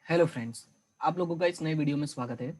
Hello friends, आप लोगों का इस नए वीडियो में स्वागत है।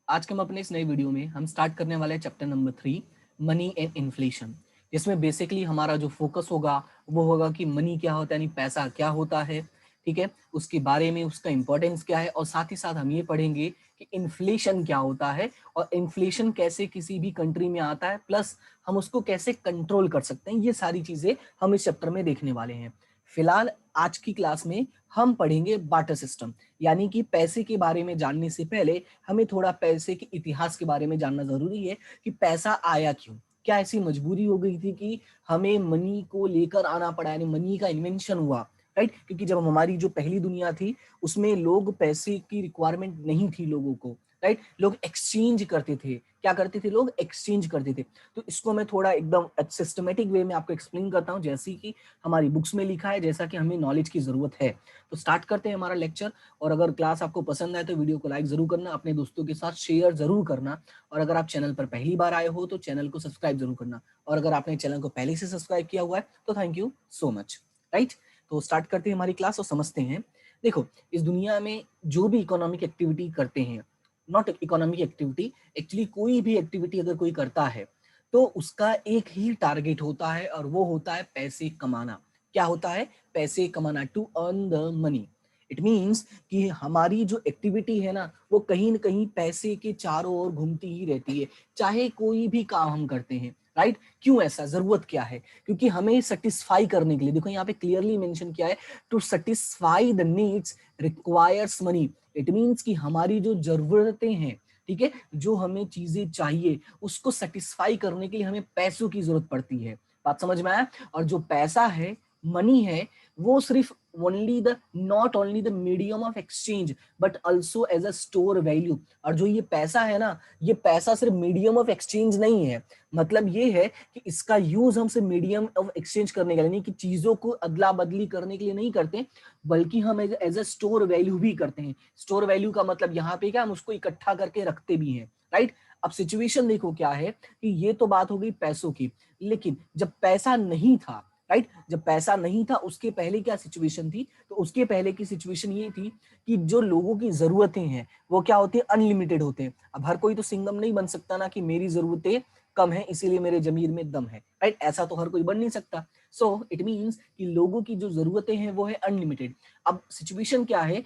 आज के हम अपने इस नए वीडियो में हम स्टार्ट करने वाले हैं chapter number 3, money and inflation. जिसमें बेसिकली हमारा जो फोकस होगा वो होगा कि मनी क्या होता है, यानी पैसा क्या होता है, ठीक है, उसके बारे में, उसका इंपॉर्टेंस क्या है, और साथ ही साथ हम ये पढ़ेंगे कि इन्फ्लेशन क्या होता है और इन्फ्लेशन कैसे किसी भी कंट्री में आता है, प्लस हम उसको कैसे कंट्रोल कर सकते हैं। ये सारी चीजें हम इस चैप्टर में देखने वाले हैं। फिलहाल आज की क्लास में हम पढ़ेंगे बार्टर सिस्टम, यानी कि पैसे के बारे में जानने से पहले हमें थोड़ा पैसे के इतिहास के बारे में जानना जरूरी है कि पैसा आया क्यों। क्या ऐसी मजबूरी हो गई थी कि हमें मनी को लेकर आना पड़ा, यानी मनी का इन्वेंशन हुआ, राइट? क्योंकि जब हमारी जो पहली दुनिया थी उसमें लोग पैसे की रिक्वायरमेंट नहीं थी लोगों को, राइट? लोग एक्सचेंज करते थे। क्या करते थे? लोग एक्सचेंज करते थे। तो इसको मैं थोड़ा एकदम सिस्टमेटिक वे में आपको एक्सप्लेन करता हूँ, जैसे कि हमारी बुक्स में लिखा है, जैसा कि हमें नॉलेज की जरूरत है। तो स्टार्ट करते हैं हमारा लेक्चर। और अगर क्लास आपको पसंद आए तो वीडियो को लाइक जरूर करना, अपने दोस्तों के साथ शेयर जरूर करना, और अगर आप चैनल पर पहली बार आए हो तो चैनल को सब्सक्राइब जरूर करना, और अगर आपने चैनल को पहले से सब्सक्राइब किया हुआ है तो thank you so much, right? तो स्टार्ट करते हैं हमारी क्लास और समझते हैं। देखो, इस दुनिया में जो भी इकोनॉमिक एक्टिविटी करते हैं, नॉट इकोनॉमिक एक्टिविटी, एक्चुअली कोई भी एक्टिविटी अगर कोई करता है तो उसका एक ही टारगेट होता है, और वो होता है पैसे कमाना। क्या होता है? पैसे कमाना, to earn the money. It means कि हमारी जो एक्टिविटी है ना वो कहीं ना कहीं पैसे के चारों ओर घूमती ही रहती है, चाहे कोई भी काम हम करते हैं, राइट? क्यों ऐसा? जरूरत क्या है? क्योंकि हमें सेटिस्फाई करने के लिए, देखो यहाँ पे क्लियरली मेंशन किया है, to satisfy the needs requires money. It means कि हमारी जो जरूरतें हैं, ठीक है, जो हमें चीजें चाहिए उसको सेटिस्फाई करने के लिए हमें पैसों की जरूरत पड़ती है। बात समझ में आया? और जो पैसा है, मनी है, वो सिर्फ only the not only the medium of exchange but also as a store value. और जो ये पैसा है ना, ये पैसा सिर्फ मीडियम ऑफ एक्सचेंज नहीं है। मतलब ये है कि इसका यूज हम सिर्फ मीडियम ऑफ एक्सचेंज करने के लिए नहीं, कि चीजों को अदला बदली करने के लिए नहीं करते, बल्कि हम एज अ स्टोर वैल्यू भी करते हैं। स्टोर वैल्यू का मतलब यहाँ पे क्या, हम उसको इकट्ठा करके रखते भी हैं, राइट? अब सिचुएशन देखो क्या है, कि ये तो बात हो गई पैसों की, लेकिन जब पैसा नहीं था, राइट, जब पैसा नहीं था उसके पहले क्या सिचुएशन थी? तो उसके पहले की सिचुएशन ये थी कि जो लोगों की जरूरतें हैं वो क्या होती है? अनलिमिटेड होते हैं। अब हर कोई तो सिंगम नहीं बन सकता ना, कि मेरी जरूरतें कम है इसीलिए मेरे जमीर में दम है, राइट? ऐसा तो हर कोई बन नहीं सकता। सो इट मीन्स कि लोगों की जो जरूरतें हैं वो है अनलिमिटेड। अब सिचुएशन क्या है?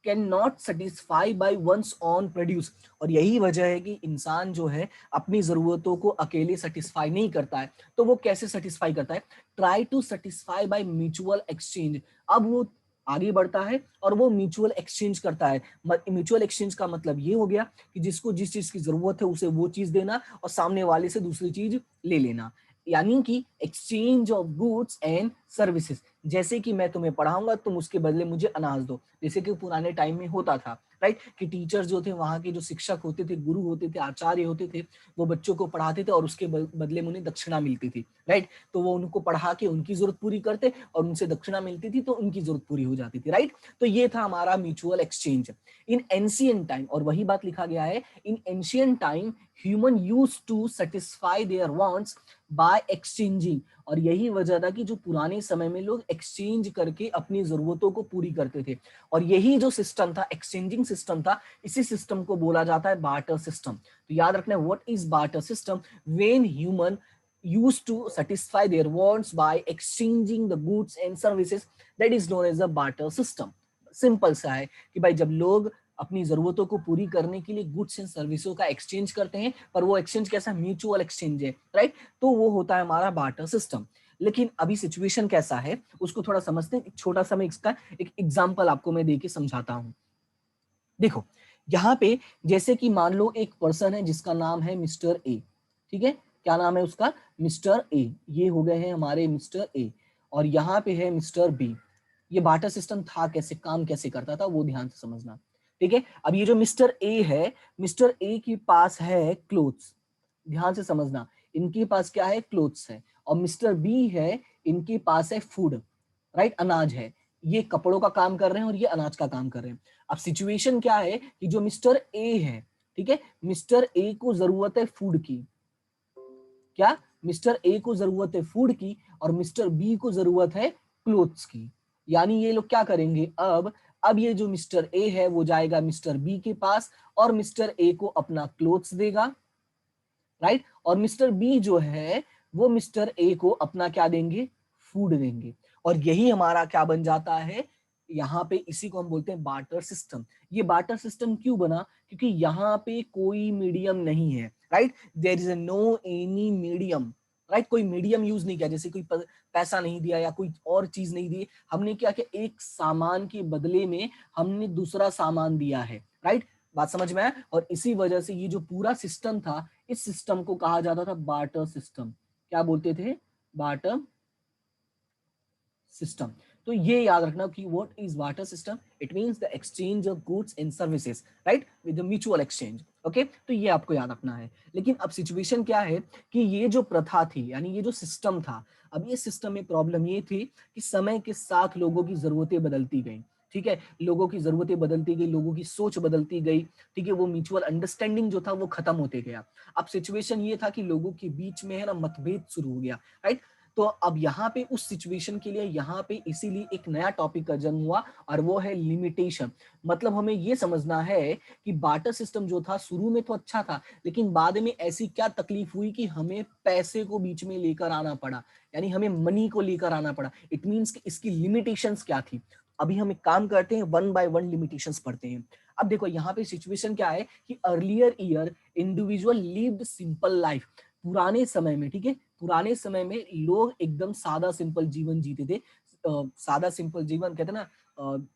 Can not satisfy by one's own produce. और यही वजह है कि इंसान जो है अपनी जरूरतों को अकेले सेटिस्फाई नहीं करता है। तो वो कैसे सेटिस्फाई करता है? Try to satisfy by mutual exchange. अब वो आगे बढ़ता है और वो म्यूचुअल एक्सचेंज करता है। म्यूचुअल एक्सचेंज का मतलब ये हो गया कि जिसको जिस चीज की जरूरत है उसे वो चीज देना, और सामने वाले से दूसरी चीज ले लेना, यानी कि exchange of goods and services. जैसे कि मैं तुम्हें पढ़ाऊंगा, तुम उसके बदले मुझे अनाज दो, जैसे कि पुराने टाइम में होता था, राइट? कि टीचर्स जो थे, वहां के जो शिक्षक होते थे, गुरु होते थे, आचार्य होते थे, वो बच्चों को पढ़ाते थे और उसके बदले में उन्हें दक्षिणा मिलती थी, राइट? तो वो उनको पढ़ा के उनकी जरूरत पूरी करते और उनसे दक्षिणा मिलती थी तो उनकी जरूरत पूरी हो जाती थी, राइट? तो ये था हमारा mutual exchange in ancient time. और वही बात लिखा गया है, in ancient time human use to satisfy their wants by exchanging. और यही वजह था कि जो पुराने समय में लोग एक्सचेंज करके अपनी जरूरतों को पूरी करते थे। और यही जो सिस्टम था, एक्सचेंजिंग सिस्टम था, इसी सिस्टम को बोला जाता है बार्टर सिस्टम। तो याद रखना, what is barter system? When human used to satisfy their wants by exchanging the goods and services, that is known as a barter system। Simple सा है कि भाई जब लोग अपनी जरूरतों को पूरी करने के लिए गुड्स एंड सर्विसों का एक्सचेंज करते हैं, पर वो एक्सचेंज कैसा? म्यूचुअल एक्सचेंज है, राइट? तो वो होता है हमारा बार्टर सिस्टम। लेकिन अभी सिचुएशन कैसा है उसको थोड़ा समझते हैं। एक छोटा सा मैं इसका एक एग्जांपल आपको मैं देके समझाता हूं। देखो यहाँ पे, जैसे कि मान लो एक पर्सन है जिसका नाम है मिस्टर ए, ठीक है? क्या नाम है उसका? Mister A. ये हो गए हैं हमारे मिस्टर ए, और यहाँ पे है मिस्टर बी। ये बार्टर सिस्टम था कैसे, काम कैसे करता था, वो ध्यान से समझना, ठीक है? अब ये जो मिस्टर ए है, मिस्टर ए के पास है क्लोथ्स, ध्यान से समझना, इनके पास क्या है? क्लोथ्स है। और मिस्टर बी है, इनके पास है फूड, राइट? अनाज है। ये कपड़ों का काम कर रहे हैं और ये अनाज का काम कर रहे हैं। अब सिचुएशन क्या है कि जो मिस्टर ए है, ठीक है, मिस्टर ए को जरूरत है फूड की। क्या? मिस्टर ए को जरूरत है फूड की और मिस्टर बी को जरूरत है क्लोथ्स की। यानी ये लोग क्या करेंगे? अब अब ये जो मिस्टर ए है वो जाएगा मिस्टर बी के पास और मिस्टर ए को अपना क्लोथ्स देगा, राइट, और मिस्टर बी जो है वो मिस्टर ए को अपना क्या देंगे, फूड देंगे। और यही हमारा क्या बन जाता है यहाँ पे, इसी को हम बोलते हैं बार्टर सिस्टम। ये बार्टर सिस्टम क्यों बना, क्योंकि यहाँ पे कोई मीडियम नहीं है, right, there is no any medium, right, कोई मीडियम यूज नहीं किया, जैसे कोई पैसा नहीं दिया या कोई और चीज नहीं दी, हमने क्या किया, एक सामान के बदले में हमने दूसरा सामान दिया है, राइट, बात समझ में आया। और इसी वजह से ये जो पूरा सिस्टम था, इस सिस्टम को कहा जाता था बार्टर सिस्टम। क्या बोलते थे, बार्टर सिस्टम। तो ये याद रखना कि what is barter system, it means the exchange of goods and services, right, with the mutual exchange. Okay, तो ये आपको याद रखना है। लेकिन अब सिचुएशन क्या है कि ये जो प्रथा थी, यानी ये जो सिस्टम था, अब ये सिस्टम में प्रॉब्लम ये थी कि समय के साथ लोगों की जरूरतें बदलती गई, ठीक है, लोगों की जरूरतें बदलती गई, लोगों की सोच बदलती गई, ठीक है, वो म्यूचुअल अंडरस्टैंडिंग जो था वो खत्म होते गया। अब सिचुएशन ये था कि लोगों के बीच में है ना मतभेद शुरू हो गया, राइट। तो अब यहाँ पे उस सिचुएशन के लिए यहाँ पे इसीलिए एक नया टॉपिक का जन्म हुआ और वो है लिमिटेशन। मतलब हमें ये समझना है कि बार्टर सिस्टम जो था शुरू में तो अच्छा था, लेकिन बाद में ऐसी क्या तकलीफ हुई कि हमें पैसे को बीच में लेकर आना पड़ा, यानी हमें मनी को लेकर आना पड़ा। इट मींस कि इसकी लिमिटेशंस क्या थी। अभी हम एक काम करते हैं, वन बाय वन लिमिटेशंस पढ़ते हैं। अब देखो यहाँ पे सिचुएशन क्या है कि earlier year individual lived simple life. पुराने समय में, ठीक है, पुराने समय में लोग एकदम सादा सिंपल जीवन जीते थे। सादा सिंपल जीवन कहते हैं ना,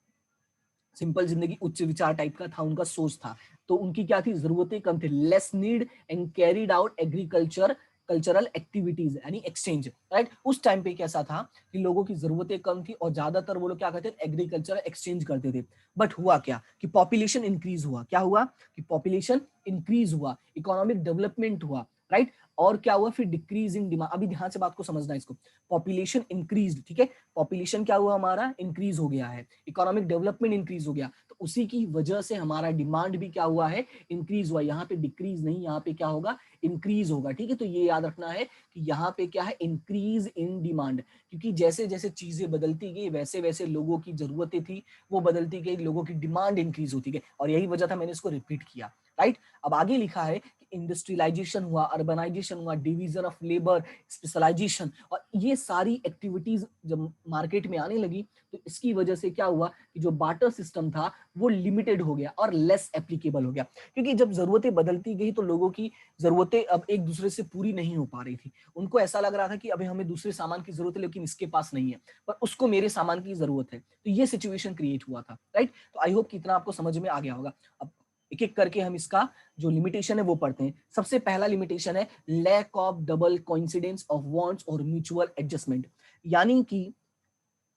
सिंपल जिंदगी, उच्च विचार टाइप का था उनका सोच था। तो उनकी क्या थी, जरूरतें कम थी, less need and carried out agriculture cultural activities यानी एक्सचेंज, राइट। उस टाइम पे कैसा था कि लोगों की जरूरतें कम थी और ज्यादातर वो लोग क्या करते थे, एग्रीकल्चरल एक्सचेंज करते थे। बट हुआ क्या कि पॉपुलेशन इंक्रीज हुआ, क्या हुआ कि पॉपुलेशन इंक्रीज हुआ, इकोनॉमिक डेवलपमेंट हुआ, राइट। और क्या हुआ फिर, डिक्रीज इन डिमांड। अभी ध्यान से बात को समझना है इसको, पॉपुलेशन इंक्रीज, ठीक है, पॉपुलेशन क्या हुआ हमारा, इंक्रीज हो गया है, इकोनॉमिक डेवलपमेंट इंक्रीज हो गया, तो उसी की वजह से हमारा डिमांड भी क्या हुआ है, इंक्रीज हुआ। यहाँ पे डिक्रीज नहीं, यहाँ पे क्या होगा, इंक्रीज होगा, ठीक है। तो ये याद रखना है कि यहाँ पे क्या है, इंक्रीज इन डिमांड, क्योंकि जैसे जैसे चीजें बदलती गई वैसे वैसे लोगों की जरूरतें थी वो बदलती गई, लोगों की डिमांड इंक्रीज होती गई, और यही वजह था मैंने इसको रिपीट किया, राइट। अब आगे लिखा है कि इंडस्ट्रियलाइजेशन हुआ, अर्बनाइजेशन हुआ, डिवीजन ऑफ लेबर, स्पेशलाइजेशन, और ये सारी एक्टिविटीज जब मार्केट में आने लगी तो इसकी वजह से क्या हुआ कि जो बार्टर सिस्टम था वो लिमिटेड हो गया और लेस एप्लीकेबल हो गया। क्योंकि जब जरूरतें बदलती गई तो लोगों की जरूरतें अब एक दूसरे से पूरी नहीं हो पा रही थी। उनको ऐसा लग रहा था कि अभी हमें दूसरे सामान की जरूरत है लेकिन इसके पास नहीं है, पर उसको मेरे सामान की जरूरत है। तो ये सिचुएशन क्रिएट हुआ था, राइट। तो आई होप कि इतना आपको समझ में आ गया होगा। अब एक एक करके हम इसका जो लिमिटेशन है वो पढ़ते हैं। सबसे पहला लिमिटेशन है lack of double coincidence of wants और म्यूचुअल एडजस्टमेंट, यानी कि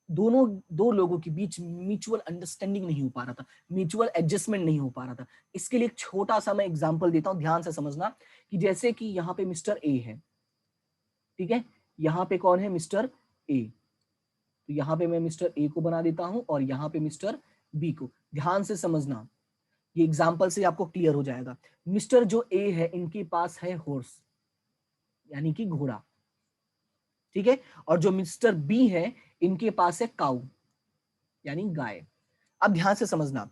दो लोगों के बीच म्यूचुअल अंडरस्टैंडिंग नहीं हो पा रहा था, म्यूचुअल एडजस्टमेंट नहीं हो पा रहा था। इसके लिए एक छोटा सा मैं एग्जांपल देता हूं, ध्यान से समझना, कि जैसे कि यहाँ पे मिस्टर ए है, ठीक है, यहाँ पे कौन है, मिस्टर ए। तो यहाँ पे मैं मिस्टर ए को बना देता हूं और यहाँ पे मिस्टर बी को। ध्यान से समझना, ये एग्जाम्पल से आपको क्लियर हो जाएगा। मिस्टर जो ए है इनके पास है हॉर्स यानी कि घोड़ा, ठीक है, और जो मिस्टर बी है इनके पास है काऊ यानी गाय। अब ध्यान से समझना,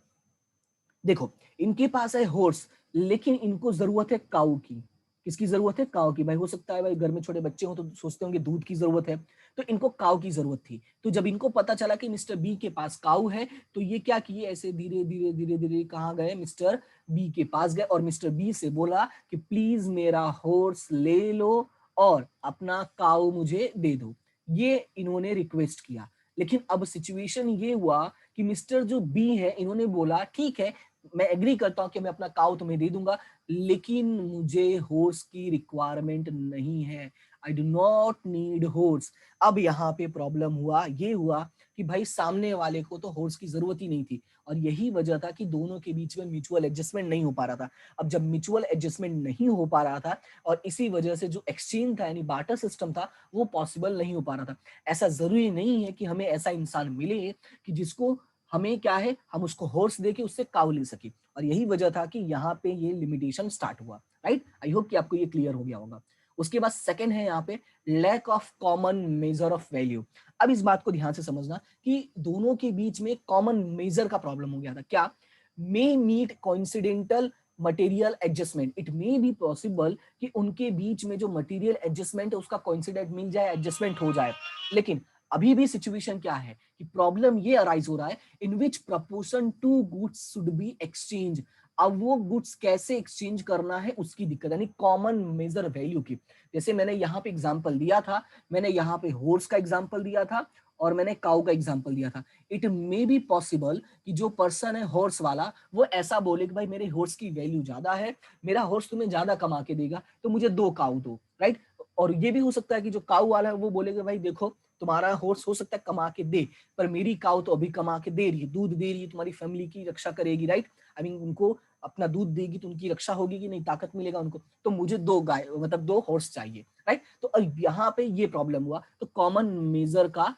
देखो इनके पास है हॉर्स लेकिन इनको जरूरत है काऊ की। किसकी जरूरत है, काऊ की। भाई हो सकता है भाई घर में छोटे बच्चे हो तो सोचते होंगे दूध की जरूरत है, तो इनको काऊ की जरूरत थी। तो जब इनको पता चला कि मिस्टर बी के पास काऊ है तो ये क्या किए, ऐसे धीरे धीरे धीरे धीरे कहाँ गए, मिस्टर बी के पास गए और मिस्टर बी से बोला कि प्लीज मेरा हॉर्स ले लो और अपना काऊ मुझे दे दो। ये इन्होंने रिक्वेस्ट किया। लेकिन अब सिचुएशन ये हुआ कि मिस्टर जो बी है इन्होंने बोला ठीक है मैं एग्री करता हूं कि मैं अपना काऊ तुम्हें दे दूंगा, लेकिन मुझे हॉर्स की रिक्वायरमेंट नहीं है, I do not need horse. अब यहाँ पे प्रॉब्लम हुआ, ये हुआ कि भाई सामने वाले को तो हॉर्स की जरूरत ही नहीं थी, और यही वजह था कि दोनों के बीच में म्यूचुअल एडजस्टमेंट नहीं हो पा रहा था। अब जब म्यूचुअल एडजस्टमेंट नहीं हो पा रहा था और इसी वजह से जो एक्सचेंज था यानी बार्टर सिस्टम था वो पॉसिबल नहीं हो पा रहा था। ऐसा जरूरी नहीं है कि हमें ऐसा इंसान मिले कि जिसको हमें क्या है, हम उसको हॉर्स देके उससे काऊ ले सके, और यही वजह था कि यहाँ पे ये लिमिटेशन स्टार्ट हुआ, राइट। आई होप कि आपको ये क्लियर हो गया होगा। उसके बाद सेकंड है यहाँ पे lack of common measure of value. अब इस बात को ध्यान से समझना कि दोनों के बीच में कॉमन मेजर का प्रॉब्लम हो गया था। क्या? May meet coincidental material adjustment, it may be possible कि उनके बीच में जो मटेरियल एडजस्टमेंट है उसका कोइंसिडेंट मिल जाए, एडजस्टमेंट हो जाए। लेकिन अभी भी सिचुएशन क्या है कि प्रॉब्लम ये अराइज हो रहा है in which proportion two goods should be exchange. अब वो गुड्स कैसे एक्सचेंज करना है उसकी दिक्कत, यानी कॉमन मेजर वैल्यू की। जैसे मैंने यहाँ पे एग्जांपल दिया था, मैंने यहाँ पे हॉर्स का एग्जांपल दिया था और मैंने काउ का एग्जांपल दिया था। इट मे बी पॉसिबल कि जो पर्सन है हॉर्स वाला वो ऐसा बोले कि भाई मेरे हॉर्स की वैल्यू ज्यादा है, मेरा हॉर्स तुम्हें ज्यादा कमा के देगा, तो मुझे 2 काउ दो, राइट। और ये भी हो सकता है कि जो काउ वाला है वो बोलेगा भाई देखो तुम्हारा हॉर्स हो सकता है कमा के दे, पर मेरी काउ तो अभी कमा के दे रही है, दूध दे रही है, तुम्हारी फैमिली की रक्षा करेगी, राइट। आई मीन उनको अपना दूध देगी तो उनकी रक्षा होगी कि नहीं, ताकत मिलेगा उनको, तो मुझे 2 गाय मतलब 2 हॉर्स चाहिए, राइट। तो यहाँ पे ये प्रॉब्लम हुआ, तो कॉमन मेजर का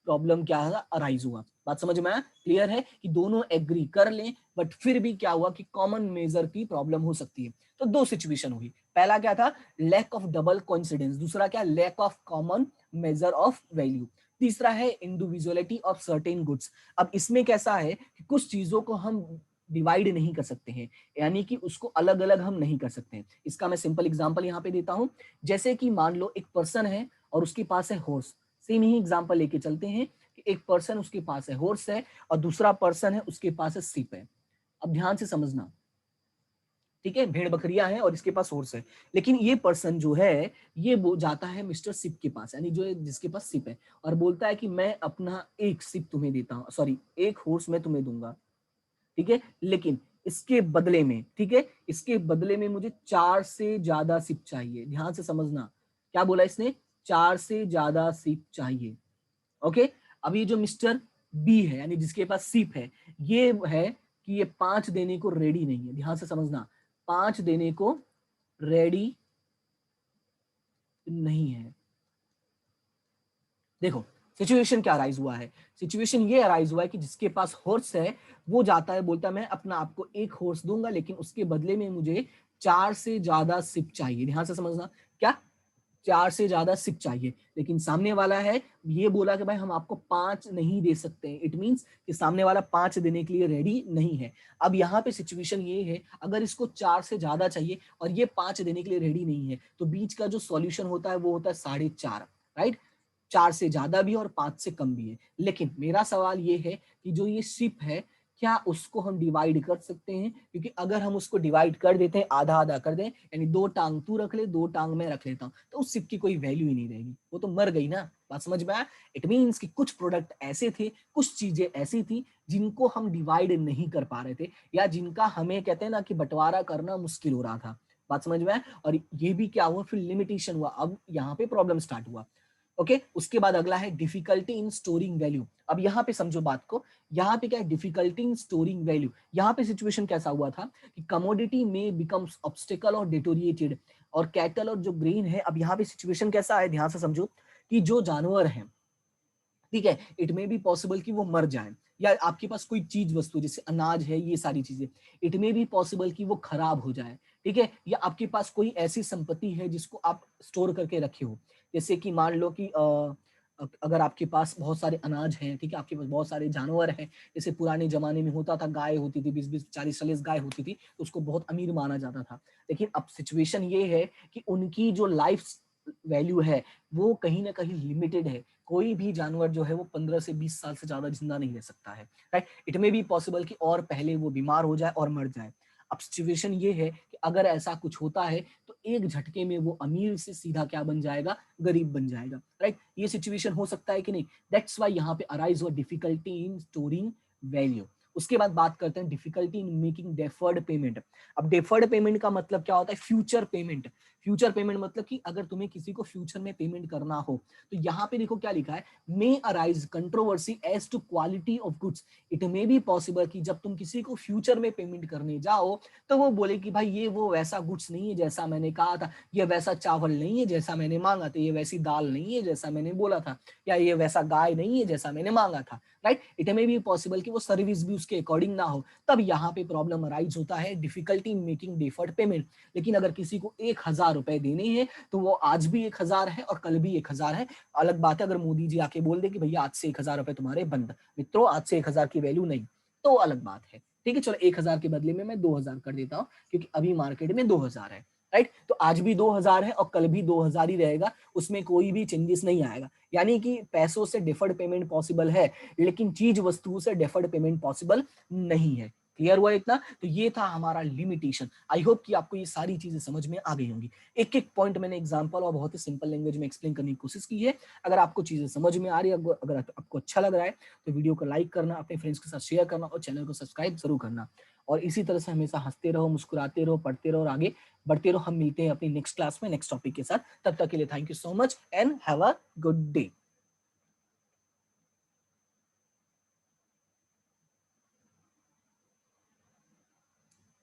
प्रॉब्लम क्या है, अराइज हुआ। बात समझ में आया? क्लियर है कि दोनों एग्री कर लें बट फिर भी क्या हुआ कि कॉमन मेजर की प्रॉब्लम हो सकती है। तो 2 सिचुएशन हुई, पहला क्या था, लैक ऑफ डबल कोइंसिडेंस, दूसरा क्या, lack of common measure of value, तीसरा है इंडिविजुअलिटी ऑफ सर्टेन गुड्स। अब इसमें कैसा है कि कुछ चीजों को हम डिवाइड नहीं कर सकते हैं, यानी कि उसको अलग अलग हम नहीं कर सकते हैं। इसका मैं सिंपल एग्जांपल यहाँ पे देता हूं। जैसे कि मान लो एक पर्सन है और उसके पास है हॉर्स, सेम ही एग्जांपल लेके चलते हैं कि एक पर्सन उसके पास है हॉर्स है और दूसरा पर्सन है उसके पास है सिप है। अब ध्यान से समझना, ठीक है, भेड़ बकरियां हैं और इसके पास हॉर्स है, लेकिन ये पर्सन जो है ये वो जाता है मिस्टर सिप के पास, यानी जो जिसके पास सिप है, और बोलता है कि मैं अपना एक सिप तुम्हें देता हूँ, सॉरी एक हॉर्स मैं तुम्हें दूंगा, ठीक है, लेकिन इसके बदले में, ठीक है, इसके बदले में मुझे 4 से ज्यादा सिप चाहिए। ध्यान से समझना, क्या बोला इसने, 4 से ज्यादा सिप चाहिए। ओके, अब ये जो मिस्टर बी है यानी जिसके पास सिप है, ये है कि ये 5 देने को रेडी नहीं है। ध्यान से समझना, 5 देने को रेडी नहीं है। देखो सिचुएशन क्या अराइज हुआ है, सिचुएशन ये अराइज हुआ है कि जिसके पास हॉर्स है वो जाता है, बोलता है मैं अपना आपको एक हॉर्स दूंगा लेकिन उसके बदले में मुझे 4 से ज्यादा सिप चाहिए। ध्यान से समझना, क्या, 4 से ज्यादा सिप चाहिए, लेकिन सामने वाला है ये बोला कि भाई हम आपको 5 नहीं दे सकते हैं। इट मींस कि सामने वाला 5 देने के लिए रेडी नहीं है। अब यहाँ पे सिचुएशन ये है, अगर इसको 4 से ज्यादा चाहिए और ये 5 देने के लिए रेडी नहीं है, तो बीच का जो सॉल्यूशन होता है वो होता है 4.5, राइट। 4 से ज्यादा भी और 5 से कम भी है। लेकिन मेरा सवाल ये है कि जो ये शिप है क्या उसको हम डिवाइड कर सकते हैं, क्योंकि अगर हम उसको डिवाइड कर देते हैं, आधा आधा कर दें, यानी 2 टांग तू रख ले 2 टांग मैं रख लेता हूं, तो उस शिप की कोई वैल्यू ही नहीं रहेगी, वो तो मर गई ना। बात समझ में आया? इट मीन्स कि कुछ प्रोडक्ट ऐसे थे, कुछ चीजें ऐसी थी जिनको हम डिवाइड नहीं कर पा रहे थे, या जिनका हमें कहते हैं ना कि बंटवारा करना मुश्किल हो रहा था। बात समझ में आया? और ये भी क्या हुआ, फिर लिमिटेशन हुआ, अब यहाँ पे प्रॉब्लम स्टार्ट हुआ। ओके, उसके बाद अगला है डिफिकल्टी इन स्टोरिंग वैल्यू। अब यहाँ पे समझो बात को, यहाँ पे क्या है, डिफिकल्टी इन स्टोरिंग वैल्यू। यहाँ पे सिचुएशन कैसा हुआ था कि कमोडिटी में बिकम्स ऑब्स्टिकल और डिटोरिएटेड, और कैटल और जो ग्रेन है, अब यहाँ पे सिचुएशन कैसा है, ध्यान से समझो कि जो जानवर है, ठीक है, इट मे बी पॉसिबल कि वो मर जाए, या आपके पास कोई चीज वस्तु जैसे अनाज है, ये सारी चीजें, इट मे बी पॉसिबल कि वो खराब हो जाए, ठीक है, या आपके पास कोई ऐसी संपत्ति है जिसको आप स्टोर करके रखे हो। जैसे कि मान लो कि अगर आपके पास बहुत सारे अनाज हैं, ठीक है, आपके पास बहुत सारे जानवर हैं, जैसे पुराने जमाने में होता था, गाय होती थी, 20-40 गाय होती थी, तो उसको बहुत अमीर माना जाता था। लेकिन अब सिचुएशन ये है कि उनकी जो लाइफ वैल्यू है वो कहीं ना कहीं लिमिटेड है। कोई भी जानवर जो है वो 15 से 20 साल से ज्यादा जिंदा नहीं रह सकता है, right. It may be possible कि और पहले वो बीमार हो जाए और मर जाए। अब सिचुएशन ये है कि अगर ऐसा कुछ होता है तो एक झटके में वो अमीर से सीधा क्या बन जाएगा, गरीब बन जाएगा, राइट। ये सिचुएशन हो सकता है कि नहीं, दैट्स वाई यहाँ पे अराइज हुआ डिफिकल्टी इन स्टोरिंग वैल्यू। उसके बाद बात करते हैं difficulty in making deferred payment. अब डेफर्ड पेमेंट का मतलब क्या होता है, फ्यूचर पेमेंट। फ्यूचर पेमेंट मतलब कि अगर तुम्हें किसी को फ्यूचर में पेमेंट करना हो, तो यहाँ पे देखो क्या लिखा है, may arise controversy as to quality of goods. It may be possible कि जब तुम किसी को फ्यूचर में पेमेंट करने जाओ तो वो बोले कि भाई ये वो वैसा गुड्स नहीं है जैसा मैंने कहा था, ये वैसा चावल नहीं है जैसा मैंने मांगा था, ये वैसी दाल नहीं है जैसा मैंने बोला था, या ये वैसा गाय नहीं है जैसा मैंने मांगा था, right. It may be possible कि वो सर्विस भी उसके अकॉर्डिंग ना हो, तब यहाँ पे प्रॉब्लम अराइज होता है, difficulty in making deferred payment. लेकिन अगर किसी को 1,000 रुपए देने हैं तो वो आज भी 1,000 है और कल भी 1,000 है। अलग बात है अगर मोदी जी आके बोल दे कि भैया आज से 1,000 रुपए तुम्हारे बंद, मित्रों आज से 1,000 की वैल्यू नहीं, तो अलग बात है। ठीक है, चलो 1,000 के बदले में मैं 2,000 कर देता हूँ क्योंकि अभी मार्केट में 2,000 है, राइट। तो आज भी 2,000 है और कल भी 2,000 ही रहेगा, उसमें कोई भी चेंजेस नहीं आएगा। यानी कि पैसों से डिफर्ड पेमेंट पॉसिबल है, लेकिन चीज वस्तुओं से डिफर्ड पेमेंट पॉसिबल नहीं है। क्लियर हुआ इतना? तो ये था हमारा लिमिटेशन। आई होप कि आपको ये सारी चीजें समझ में आ गई होंगी। एक एक पॉइंट मैंने एग्जांपल और बहुत ही सिंपल लैंग्वेज में एक्सप्लेन करने की कोशिश की है। अगर आपको चीजें समझ में आ रही है, अगर आपको अच्छा लग रहा है तो वीडियो को लाइक करना, अपने फ्रेंड्स के साथ शेयर करना और चैनल को सब्सक्राइब जरूर करना। और इसी तरह से हमेशा हंसते रहो, मुस्कुराते रहो, पढ़ते रहो और आगे बढ़ते रहो। हम मिलते हैं अपनी नेक्स्ट क्लास में नेक्स्ट टॉपिक के साथ। तब तक के लिए thank you so much and have a good day.